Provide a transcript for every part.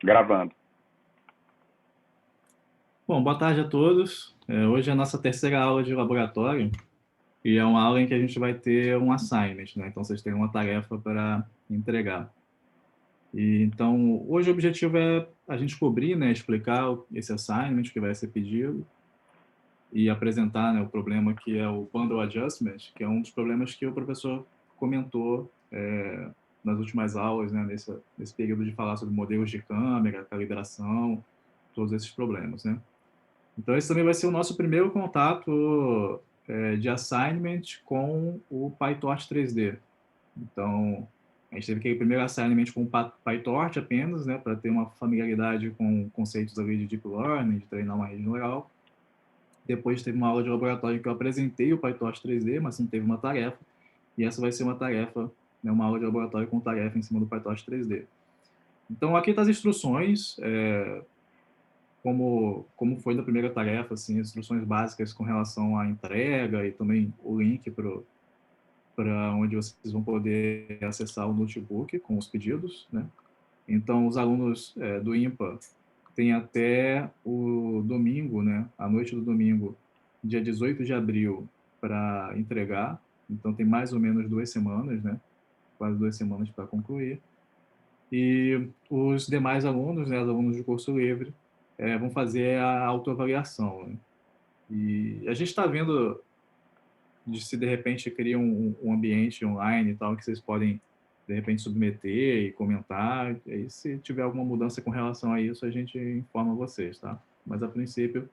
Gravando. Bom, boa tarde a todos. Hoje é a nossa terceira aula de laboratório e é uma aula em que a gente vai ter um assignment, né? Então, vocês têm uma tarefa para entregar. Então, hoje o objetivo é a gente cobrir, né, explicar esse assignment que vai ser pedido e apresentar, né, o problema que é o bundle adjustment, que é um dos problemas que o professor comentou nas últimas aulas, né, nesse período de falar sobre modelos de câmera, calibração, todos esses problemas, né? Então, esse também vai ser o nosso primeiro contato de assignment com o PyTorch 3D. Então, a gente teve aquele primeiro assignment com o PyTorch apenas, né, para ter uma familiaridade com conceitos ali de Deep Learning, de treinar uma rede neural. Depois teve uma aula de laboratório que eu apresentei o PyTorch 3D, mas não teve uma tarefa. E essa vai ser uma tarefa, né, uma aula de laboratório com tarefa em cima do PyTorch 3D. Então, aqui estão as instruções, como foi da primeira tarefa, assim, instruções básicas com relação à entrega e também o link para onde vocês vão poder acessar o notebook com os pedidos, né? Então, os alunos do IMPA têm até o domingo, né? A noite do domingo, dia 18 de abril, para entregar. Então, tem mais ou menos 2 semanas, né? Quase 2 semanas para concluir. E os demais alunos, né, os alunos do curso livre, vão fazer a autoavaliação, né? E a gente está vendo de se de repente cria um ambiente online e tal que vocês podem de repente submeter e comentar. E aí, se tiver alguma mudança com relação a isso, a gente informa vocês, tá? Mas a princípio,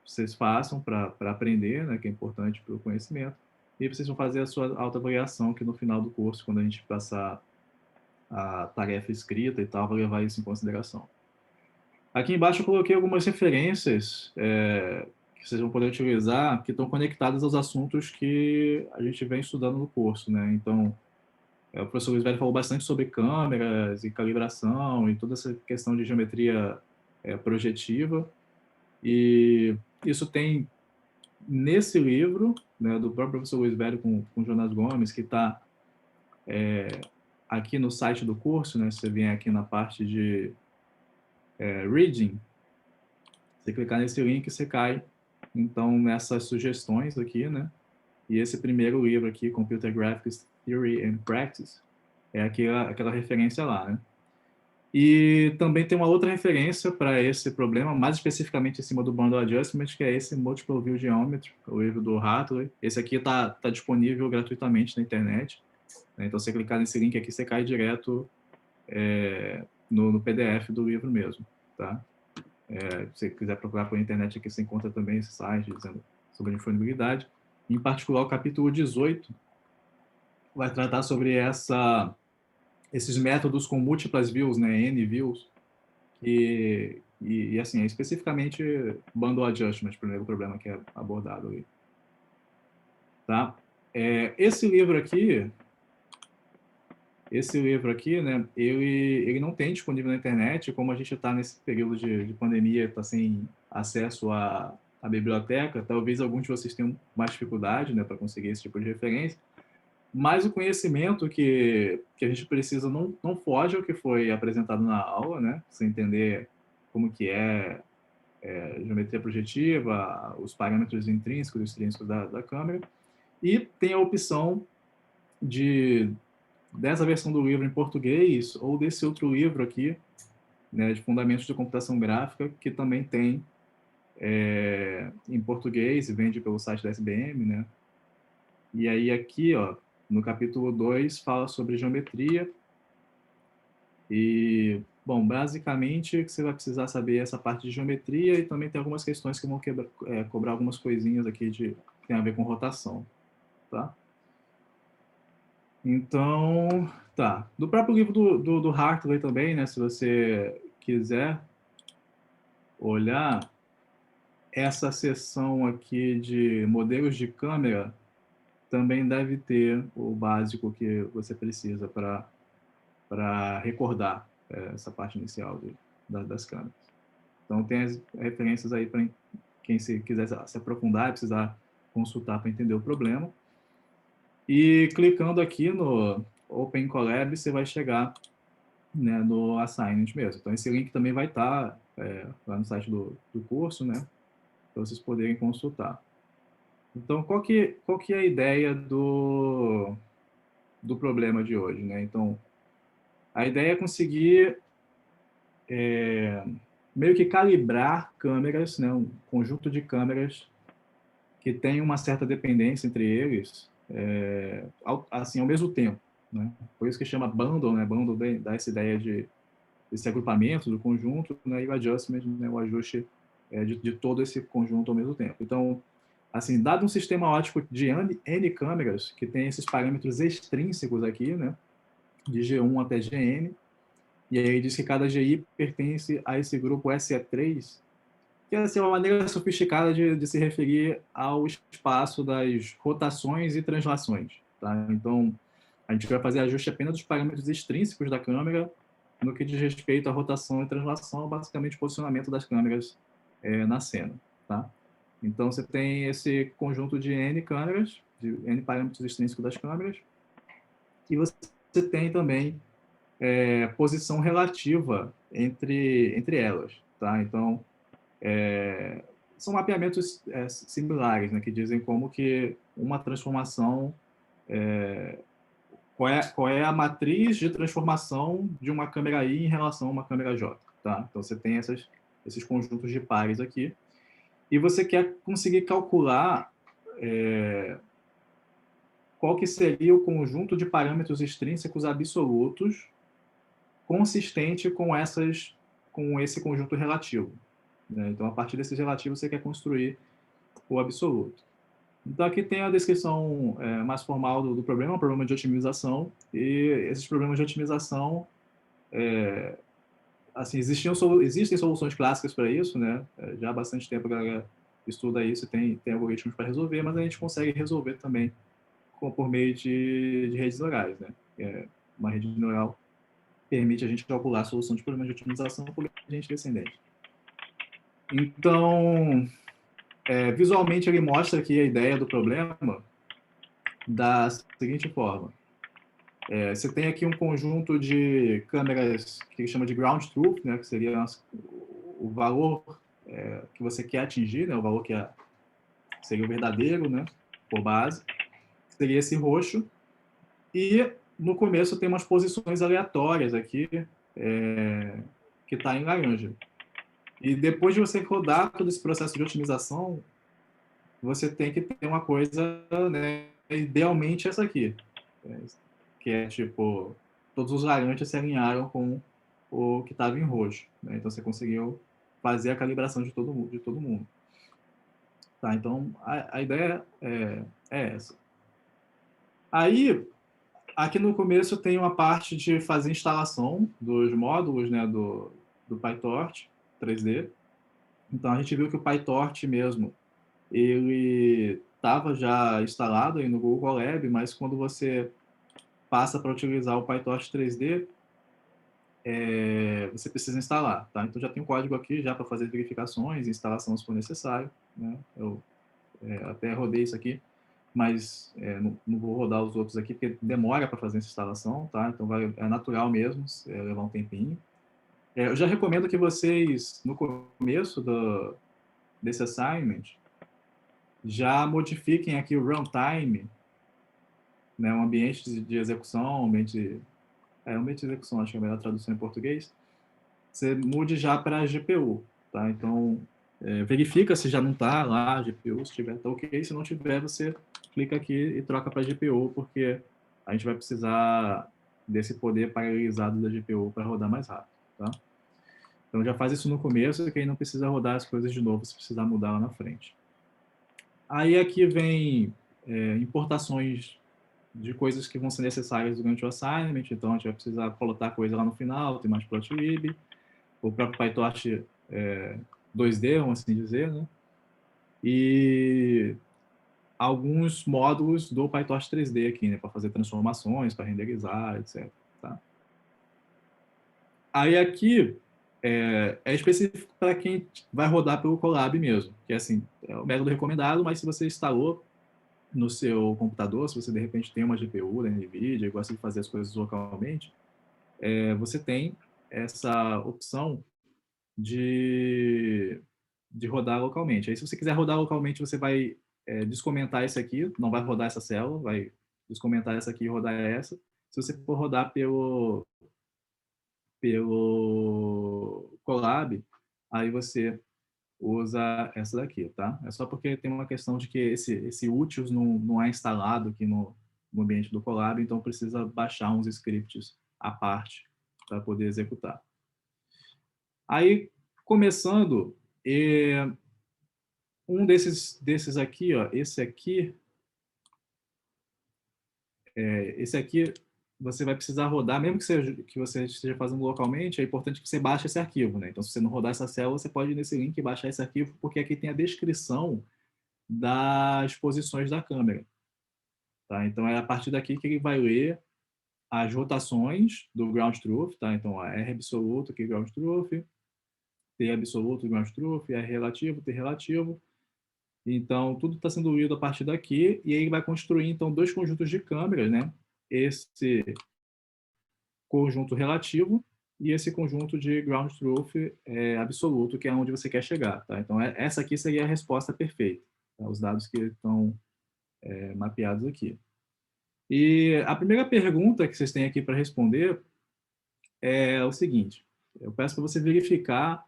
vocês façam para aprender, né, que é importante para o conhecimento, e vocês vão fazer a sua autoavaliação, que no final do curso, quando a gente passar a tarefa escrita e tal, vai levar isso em consideração. Aqui embaixo eu coloquei algumas referências que vocês vão poder utilizar, que estão conectadas aos assuntos que a gente vem estudando no curso, né? Então, o professor Luiz Velho falou bastante sobre câmeras e calibração e toda essa questão de geometria projetiva. E isso tem nesse livro, né, do próprio professor Luiz Velho com Jonas Gomes, que está aqui no site do curso, né? Você vem aqui na parte de Reading, você clicar nesse link, você cai, então, nessas sugestões aqui, né? E esse primeiro livro aqui, Computer Graphics Theory and Practice, é aquela referência lá, né? E também tem uma outra referência para esse problema, mais especificamente em cima do Bundle Adjustment, que é esse Multiple View Geometry, o livro do Hartley. Esse aqui tá disponível gratuitamente na internet, né? Então, você clicar nesse link aqui, você cai direto no PDF do livro mesmo, tá? Se você quiser procurar pela internet aqui, você encontra também esse site dizendo sobre a disponibilidade. Em particular, o capítulo 18 vai tratar sobre esses métodos com múltiplas views, né, N views, e assim, especificamente bundle adjustment, o primeiro problema que é abordado ali. Tá? Esse livro aqui, né, ele não tem disponível na internet, como a gente está nesse período de pandemia, está sem acesso à biblioteca, talvez alguns de vocês tenham mais dificuldade, né, para conseguir esse tipo de referência, mas o conhecimento que a gente precisa não foge ao que foi apresentado na aula, né, você entender como que é geometria projetiva, os parâmetros intrínsecos e extrínsecos da câmera, e tem a opção de dessa versão do livro em português ou desse outro livro aqui, né, de Fundamentos de Computação Gráfica, que também tem em português e vende pelo site da SBM, né? E aí aqui, ó, no capítulo 2 fala sobre geometria e, bom, basicamente você vai precisar saber essa parte de geometria e também tem algumas questões que vão cobrar algumas coisinhas aqui que tem a ver com rotação, tá? Então, tá. Do próprio livro do Hartley também, né? Se você quiser olhar essa seção aqui de modelos de câmera, também deve ter o básico que você precisa para recordar essa parte inicial das câmeras. Então, tem as referências aí para quem se quiser se aprofundar e precisar consultar para entender o problema. E clicando aqui no Open Collab, você vai chegar né, no assignment mesmo. Então, esse link também vai estar lá no site do curso, né, para vocês poderem consultar. Então, qual que é a ideia do problema de hoje, né? Então, a ideia é conseguir meio que calibrar câmeras, né, um conjunto de câmeras que tem uma certa dependência entre eles, assim, ao mesmo tempo, né? Por isso que chama bundle, né? Bundle dá essa ideia desse agrupamento do conjunto, né? E o adjustment, né? O ajuste de todo esse conjunto ao mesmo tempo. Então, assim, dado um sistema óptico de N câmeras, que tem esses parâmetros extrínsecos aqui, né? De G1 até Gn, e aí diz que cada GI pertence a esse grupo SE3, que é assim, uma maneira sofisticada de se referir ao espaço das rotações e translações. Tá? Então, a gente vai fazer ajuste apenas dos parâmetros extrínsecos da câmera no que diz respeito à rotação e translação, basicamente o posicionamento das câmeras na cena. Tá? Então, você tem esse conjunto de N câmeras, de N parâmetros extrínsecos das câmeras, e você tem também posição relativa entre elas. Tá? Então, são mapeamentos similares, né, que dizem como que uma transformação, qual é a matriz de transformação de uma câmera I em relação a uma câmera J. Tá? Então, você tem esses conjuntos de pares aqui, e você quer conseguir calcular qual que seria o conjunto de parâmetros extrínsecos absolutos consistente com esse conjunto relativo. Né? Então, a partir desses relativos, você quer construir o absoluto. Então, aqui tem a descrição mais formal do problema, um problema de otimização, e esses problemas de otimização, assim, existem soluções clássicas para isso, né? Já há bastante tempo a galera estuda isso e tem algoritmos para resolver, mas a gente consegue resolver também por meio de redes neurais, né? Uma rede neural permite a gente calcular a solução de problemas de otimização por gente descendente. Então, visualmente ele mostra aqui a ideia do problema da seguinte forma. Você tem aqui um conjunto de câmeras que ele chama de ground truth, né, que seria o valor que você quer atingir, né, o valor que seria o verdadeiro, né, por base, seria esse roxo. E no começo tem umas posições aleatórias aqui, que está em laranja. E depois de você rodar todo esse processo de otimização, você tem que ter uma coisa, né, idealmente essa aqui, que é tipo, todos os laranjas se alinharam com o que estava em roxo. Né? Então você conseguiu fazer a calibração de todo mundo. Tá, então a ideia é essa. Aí, aqui no começo tem uma parte de fazer instalação dos módulos, né, do PyTorch 3D. Então a gente viu que o PyTorch mesmo, ele estava já instalado aí no Google Colab, mas quando você passa para utilizar o PyTorch 3D, você precisa instalar, tá? Então já tem um código aqui já para fazer verificações e instalação se for necessário, né? Eu até rodei isso aqui, mas não vou rodar os outros aqui porque demora para fazer essa instalação, tá? Então é natural mesmo, levar um tempinho. Eu já recomendo que vocês, no começo desse assignment, já modifiquem aqui o runtime, né? Um ambiente de execução, um ambiente de execução, acho que é a melhor tradução em português, você mude já para a GPU, tá? Então, verifica se já não está lá a GPU, se tiver, tá ok. Se não tiver, você clica aqui e troca para a GPU, porque a gente vai precisar desse poder paralelizado da GPU para rodar mais rápido, tá? Então, já faz isso no começo, que aí não precisa rodar as coisas de novo se precisar mudar lá na frente. Aí aqui vem importações de coisas que vão ser necessárias durante o assignment, então a gente vai precisar colocar coisa lá no final, tem mais plotlib, o próprio PyTorch 2D, vamos assim dizer, né? E alguns módulos do PyTorch 3D aqui, né? Para fazer transformações, para renderizar, etc. Tá? Aí aqui é específico para quem vai rodar pelo Colab mesmo, que é assim, é o método recomendado, mas se você instalou no seu computador, se você de repente tem uma GPU da NVIDIA e gosta de fazer as coisas localmente, você tem essa opção de, de rodar localmente. Aí, se você quiser rodar localmente, você vai descomentar esse aqui, não vai rodar essa célula, vai descomentar essa aqui e rodar essa. Se você for rodar pelo Colab, aí você usa essa daqui, tá? É só porque tem uma questão de que esse utils não é instalado aqui no ambiente do Colab, então precisa baixar uns scripts à parte para poder executar. Aí, começando, um desses aqui, ó, esse aqui você vai precisar rodar, mesmo que você esteja fazendo localmente, é importante que você baixe esse arquivo, né? Então, se você não rodar essa célula, você pode ir nesse link e baixar esse arquivo, porque aqui tem a descrição das posições da câmera, tá? Então, é a partir daqui que ele vai ler as rotações do ground truth, tá? Então, a R absoluto, aqui ground truth, T absoluto, ground truth, R relativo, T relativo. Então, tudo está sendo lido a partir daqui, e aí ele vai construir, então, dois conjuntos de câmeras, né? Esse conjunto relativo e esse conjunto de ground truth absoluto, que é onde você quer chegar, tá? Então, essa aqui seria a resposta perfeita, tá? Os dados que estão mapeados aqui. E a primeira pergunta que vocês têm aqui para responder é o seguinte: eu peço para você verificar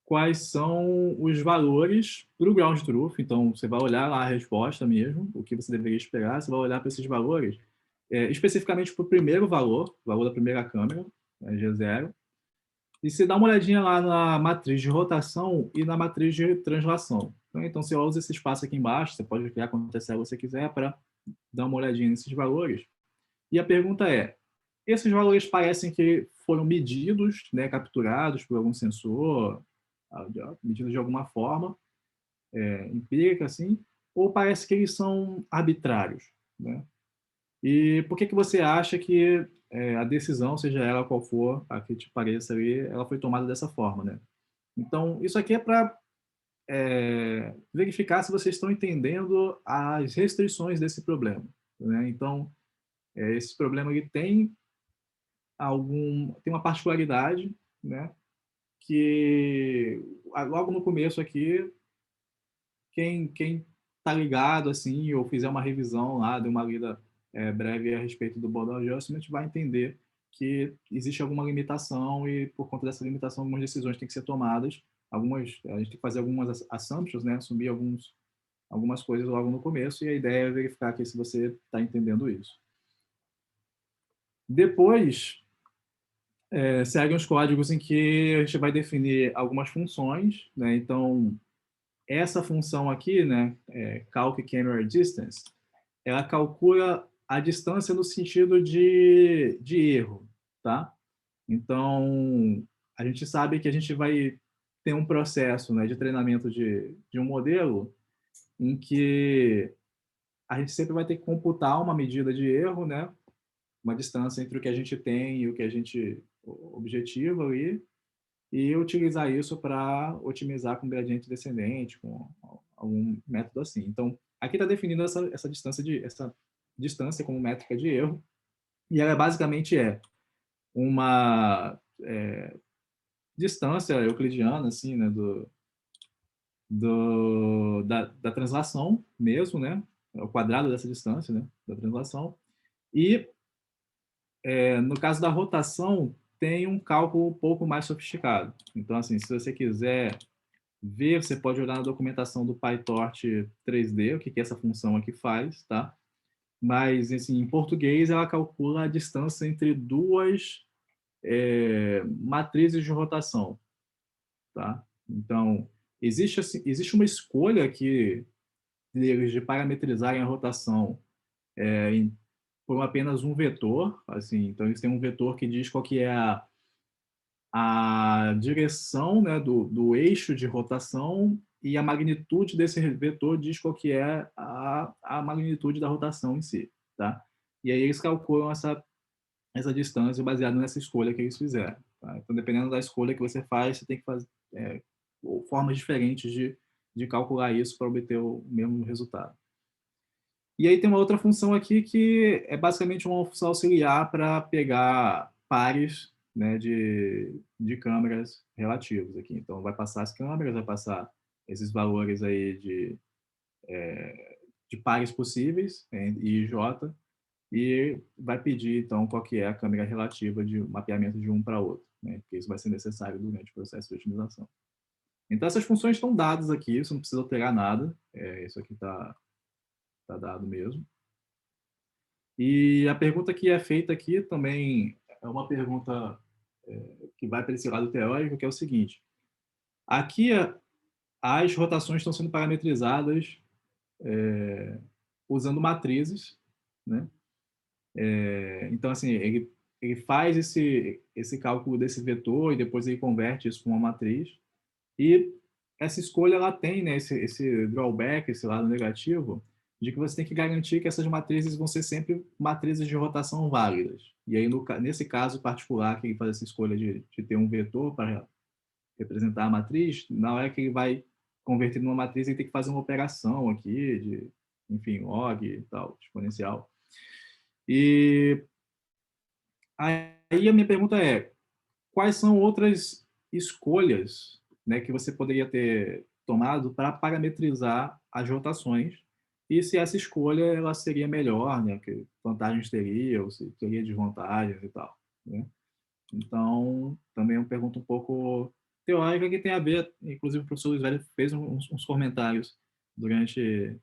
quais são os valores para o ground truth. Então, você vai olhar lá a resposta mesmo, o que você deveria esperar, você vai olhar para esses valores, especificamente para o primeiro valor, o valor da primeira câmera, G0, e você dá uma olhadinha lá na matriz de rotação e na matriz de translação. Então, você usa esse espaço aqui embaixo, você pode criar quantas células você quiser para dar uma olhadinha nesses valores. E a pergunta é, esses valores parecem que foram medidos, né, capturados por algum sensor, medidos de alguma forma, empírica, assim, ou parece que eles são arbitrários, né? E por que você acha que a decisão, seja ela qual for, a que te pareça ali, ela foi tomada dessa forma, né? Então, isso aqui é para verificar se vocês estão entendendo as restrições desse problema, né? Então, esse problema ele tem uma particularidade, né? Que logo no começo aqui, quem tá ligado assim ou fizer uma revisão lá, de uma lida breve a respeito do border adjustment, vai entender que existe alguma limitação e por conta dessa limitação algumas decisões têm que ser tomadas, a gente tem que fazer algumas assumptions, né? Assumir algumas coisas logo no começo, e a ideia é verificar aqui se você está entendendo isso. Depois, seguem os códigos em que a gente vai definir algumas funções, né? Então, essa função aqui, né, calc camera distance, ela calcula a distância no sentido de erro, tá? Então, a gente sabe que a gente vai ter um processo, né, de treinamento de um modelo em que a gente sempre vai ter que computar uma medida de erro, né, uma distância entre o que a gente tem e o que a gente objetiva ali, e utilizar isso para otimizar com gradiente descendente, com algum método assim. Então, aqui está definindo essa distância como métrica de erro, e ela basicamente uma distância euclidiana, assim, né, da translação mesmo, né, o quadrado dessa distância, né, da translação. E, no caso da rotação, tem um cálculo um pouco mais sofisticado. Então, assim, se você quiser ver, você pode olhar na documentação do PyTorch 3D, o que essa função aqui faz, tá? Mas, assim, em português, ela calcula a distância entre duas matrizes de rotação, tá? Então, existe uma escolha aqui deles de parametrizarem a rotação por apenas um vetor, assim, então eles têm um vetor que diz qual que é a direção, né, do eixo de rotação, e a magnitude desse vetor diz qual que é a magnitude da rotação em si, tá? E aí eles calculam essa distância baseado nessa escolha que eles fizeram, tá? Então, dependendo da escolha que você faz, você tem que fazer formas diferentes de calcular isso para obter o mesmo resultado. E aí tem uma outra função aqui que é basicamente uma função auxiliar para pegar pares, né, de câmeras relativos aqui. Então, vai passar as câmeras, vai passar esses valores aí de pares possíveis, I e J, e vai pedir, então, qual que é a câmera relativa de mapeamento de um para outro, né? Porque isso vai ser necessário durante o processo de otimização. Então, essas funções estão dadas aqui, você não precisa alterar nada, isso aqui tá dado mesmo. E a pergunta que é feita aqui também é uma pergunta que vai para esse lado teórico, que é o seguinte: aqui as rotações estão sendo parametrizadas usando matrizes, né? Então, assim, ele faz esse cálculo desse vetor e depois ele converte isso para uma matriz. E essa escolha, ela tem, né, esse drawback, esse lado negativo, de que você tem que garantir que essas matrizes vão ser sempre matrizes de rotação válidas. E aí, nesse caso particular, que ele faz essa escolha de ter um vetor para representar a matriz, na hora que ele vai converter numa matriz, ele tem que fazer uma operação aqui, enfim, log e tal, exponencial. E aí a minha pergunta é: quais são outras escolhas, né, que você poderia ter tomado para parametrizar as rotações, e se essa escolha ela seria melhor, né, que vantagens teria, ou se teria desvantagens e tal, né? Então, também é uma pergunta um pouco teórica que tem a ver, inclusive o professor Luiz Velho fez uns comentários durante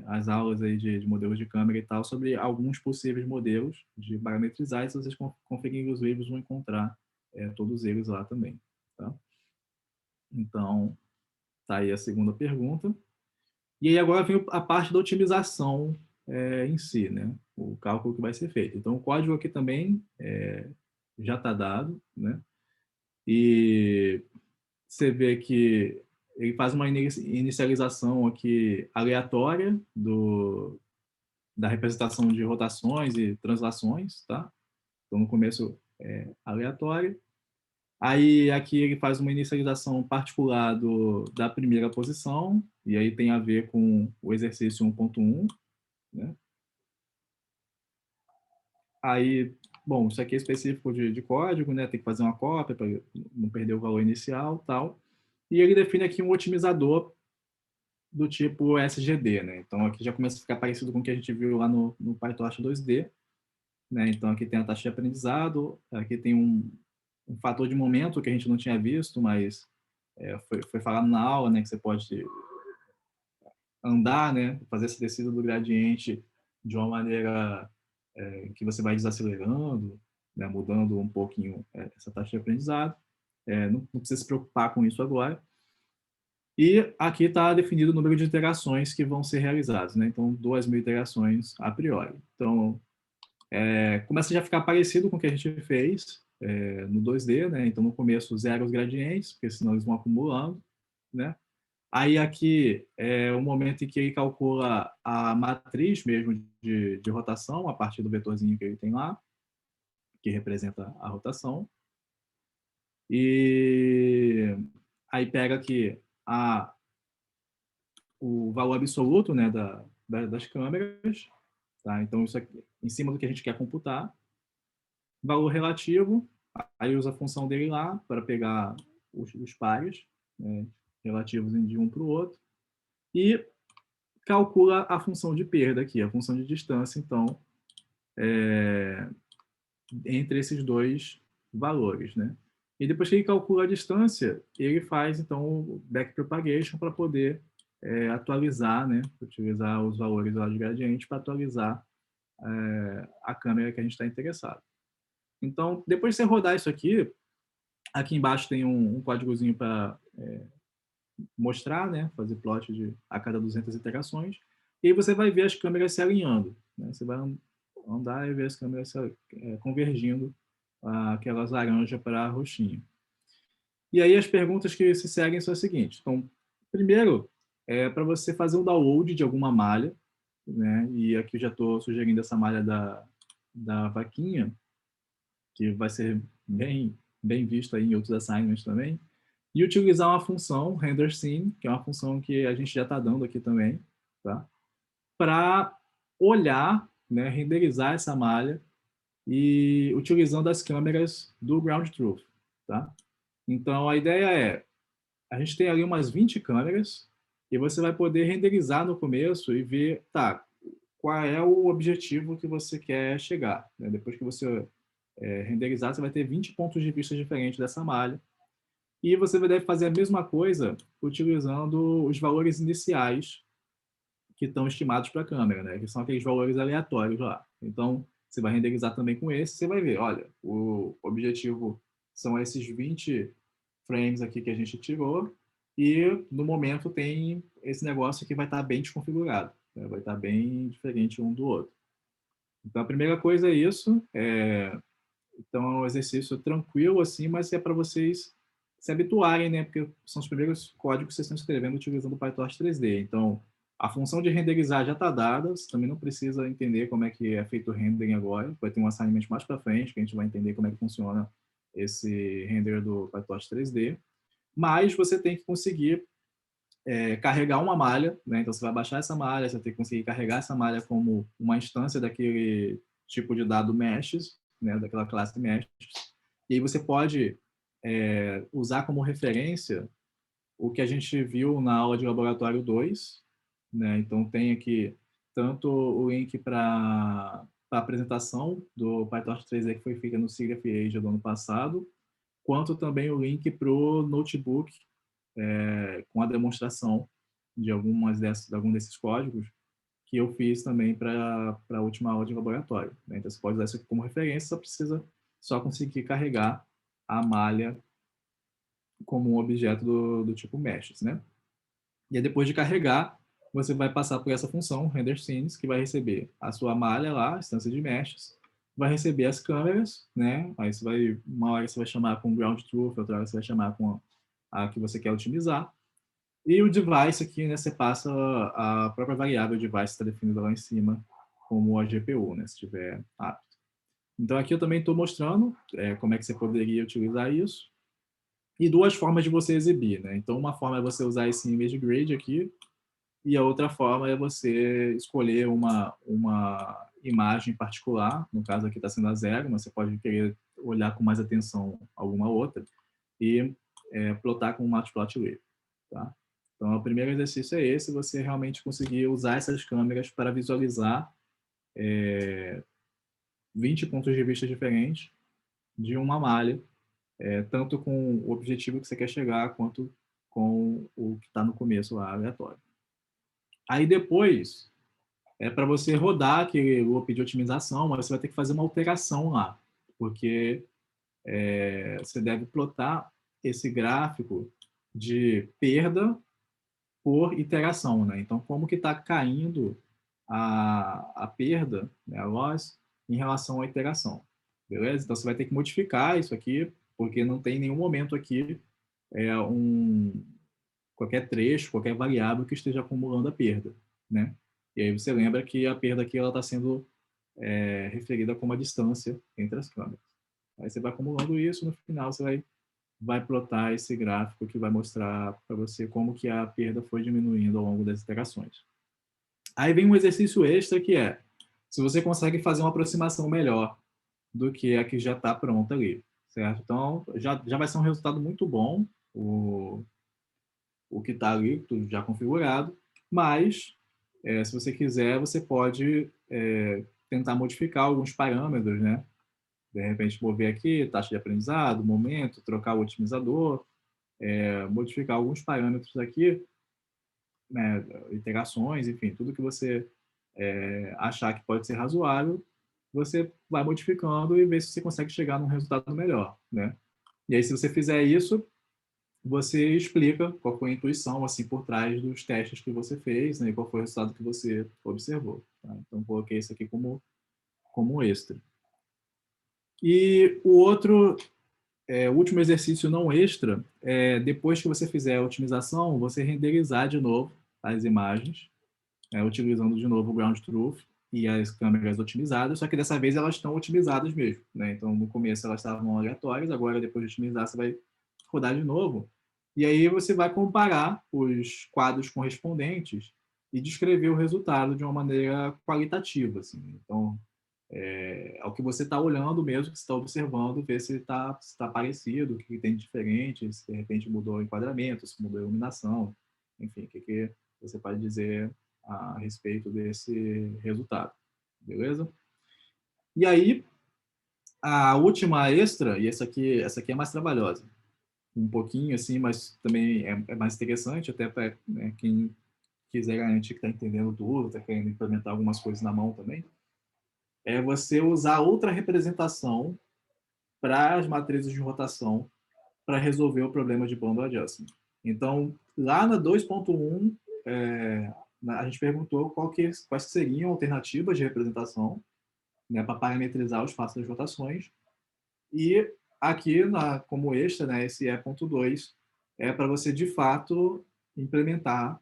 as aulas aí de modelos de câmera e tal, sobre alguns possíveis modelos de parametrizar, e se vocês conferirem os livros vão encontrar todos eles lá também. Tá? Então, tá aí a segunda pergunta. E aí agora vem a parte da otimização em si, né? O cálculo que vai ser feito. Então, o código aqui também já está dado, né? E você vê que ele faz uma inicialização aqui aleatória da representação de rotações e translações, tá? Então, no começo aleatório. Aí aqui ele faz uma inicialização particular da primeira posição, e aí tem a ver com o exercício 1.1, né? Aí, bom, isso aqui é específico de código, né? Tem que fazer uma cópia para não perder o valor inicial, tal. E ele define aqui um otimizador do tipo SGD, né? Então aqui já começa a ficar parecido com o que a gente viu lá no PyTorch 2D, né? Então aqui tem a taxa de aprendizado, aqui tem um fator de momento que a gente não tinha visto, mas foi falado na aula, né? Que você pode andar, né? Fazer essa descida do gradiente de uma maneira que você vai desacelerando, né? Mudando um pouquinho essa taxa de aprendizado. Não precisa se preocupar com isso agora. E aqui está definido o número de iterações que vão ser realizadas, né? Então, 2.000 iterações a priori. Então, começa já a ficar parecido com o que a gente fez no 2D, né? Então, no começo, zero os gradientes, porque senão eles vão acumulando, né? Aí aqui é o momento em que ele calcula a matriz mesmo de rotação, a partir do vetorzinho que ele tem lá, que representa a rotação. E aí pega aqui o valor absoluto, né, das câmeras, tá? Então, isso aqui, em cima do que a gente quer computar. Valor relativo, aí usa a função dele lá para pegar os pares, né, relativos de um para o outro. E calcula a função de perda aqui, a função de distância, então, entre esses dois valores, né? E depois que ele calcula a distância, ele faz, então, o backpropagation para poder atualizar, né? Utilizar os valores lá de gradiente para atualizar a câmera que a gente está interessado. Então, depois de você rodar isso aqui embaixo tem um códigozinho para mostrar, né? Fazer plot a cada 200 iterações. E aí você vai ver as câmeras se alinhando, né? Você vai andar e ver as câmeras convergindo aquelas laranja para roxinha. E aí as perguntas que se seguem são as seguintes. Então, primeiro, para você fazer um download de alguma malha, né? E aqui eu já estou sugerindo essa malha da vaquinha, que vai ser bem visto aí em outros assignments também, e utilizar uma função render scene, que é uma função que a gente já está dando aqui também, tá? Para olhar, né, renderizar essa malha e utilizando as câmeras do Ground Truth, tá? Então, a ideia é, a gente tem ali umas 20 câmeras e você vai poder renderizar no começo e ver, tá, qual é o objetivo que você quer chegar, né? Depois que você renderizar, você vai ter 20 pontos de vista diferentes dessa malha. E você deve fazer a mesma coisa utilizando os valores iniciais que estão estimados para a câmera, né? Que são aqueles valores aleatórios lá. Então, você vai renderizar também com esse, você vai ver, olha, o objetivo são esses 20 frames aqui que a gente tirou, e no momento tem esse negócio que vai estar bem desconfigurado, né? Vai estar bem diferente um do outro. Então, a primeira coisa é isso. Então, é um exercício tranquilo, assim, mas é para vocês se habituarem, né? Porque são os primeiros códigos que vocês estão escrevendo utilizando o PyTorch 3D. Então, a função de renderizar já está dada, você também não precisa entender como é que é feito o rendering agora. Vai ter um assignment mais para frente, que a gente vai entender como é que funciona esse render do PyTorch 3D. Mas você tem que conseguir carregar uma malha, né? Então, você vai baixar essa malha, você tem que conseguir carregar essa malha como uma instância daquele tipo de dado meshes, né? Daquela classe meshes. E aí você pode usar como referência o que a gente viu na aula de laboratório 2, né? Então, tem aqui tanto o link para a apresentação do PyTorch 3D que foi feita no SIGGRAPH Asia do ano passado, quanto também o link para o notebook com a demonstração de algum desses códigos que eu fiz também para a última aula de laboratório, né? Então, você pode usar isso aqui como referência, só precisa conseguir carregar a malha como um objeto do tipo meshes, né? E aí, depois de carregar, você vai passar por essa função, render scenes, que vai receber a sua malha lá, a instância de meshes, vai receber as câmeras, né? Aí uma hora você vai chamar com ground truth, outra hora você vai chamar com a que você quer otimizar. E o device aqui, né, você passa a própria variável device está definida lá em cima como a GPU, né, se estiver apto. Então aqui eu também estou mostrando como é que você poderia utilizar isso e duas formas de você exibir, né? Então uma forma é você usar esse image grid aqui e a outra forma é você escolher uma imagem particular, no caso aqui está sendo a zero, mas você pode querer olhar com mais atenção alguma outra e plotar com o matplotlib, tá? Então, o primeiro exercício é esse, você realmente conseguir usar essas câmeras para visualizar 20 pontos de vista diferentes de uma malha, tanto com o objetivo que você quer chegar, quanto com o que está no começo lá, aleatório. Aí depois, para você rodar aquele loop de otimização, mas você vai ter que fazer uma alteração lá, porque você deve plotar esse gráfico de perda por iteração, né? Então, como que está caindo a perda, né, a loss, em relação à iteração, beleza? Então, você vai ter que modificar isso aqui, porque não tem nenhum momento aqui qualquer trecho, qualquer variável que esteja acumulando a perda, né? E aí você lembra que a perda aqui ela está sendo referida como a distância entre as câmeras. Aí você vai acumulando isso, no final você vai plotar esse gráfico que vai mostrar para você como que a perda foi diminuindo ao longo das iterações. Aí vem um exercício extra que é, se você consegue fazer uma aproximação melhor do que a que já está pronta ali, certo? Então, já vai ser um resultado muito bom o que está ali, tudo já configurado, mas se você quiser, você pode tentar modificar alguns parâmetros, né? De repente, mover aqui, taxa de aprendizado, momento, trocar o otimizador, modificar alguns parâmetros aqui, né, iterações, enfim, tudo que você achar que pode ser razoável, você vai modificando e ver se você consegue chegar num resultado melhor, né? E aí, se você fizer isso, você explica qual foi a intuição assim por trás dos testes que você fez, né, e qual foi o resultado que você observou. Tá? Então, coloquei isso aqui como extra. E o último exercício não extra, depois que você fizer a otimização, você renderizar de novo as imagens, utilizando de novo o ground truth e as câmeras otimizadas, só que dessa vez elas estão otimizadas mesmo, né? Então, no começo elas estavam aleatórias, agora depois de otimizar você vai rodar de novo, e aí você vai comparar os quadros correspondentes e descrever o resultado de uma maneira qualitativa, assim. Então, É o que você está olhando mesmo, que você está observando, ver se está parecido, o que tem de diferente, se de repente mudou o enquadramento, se mudou a iluminação, enfim, o que você pode dizer a respeito desse resultado, beleza? E aí, a última extra, e essa aqui é mais trabalhosa, um pouquinho assim, mas também é mais interessante, até para, né, quem quiser garantir que está entendendo tudo, está querendo implementar algumas coisas na mão também, é você usar outra representação para as matrizes de rotação para resolver o problema de bundle adjustment. Então, lá na 2.1, a gente perguntou quais seriam alternativas de representação, né, para parametrizar o espaço das rotações. E aqui, como extra, né, esse E.2 é para você, de fato, implementar,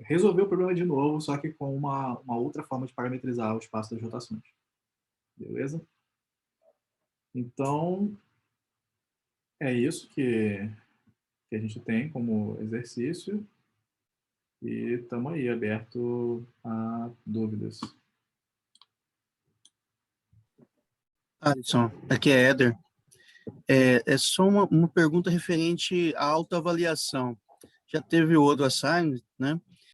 resolver o problema de novo, só que com uma outra forma de parametrizar o espaço das rotações. Beleza? Então, é isso que a gente tem como exercício e estamos aí aberto a dúvidas. Alisson, aqui é Éder. É só uma pergunta referente à autoavaliação. Já teve o outro assignment, né?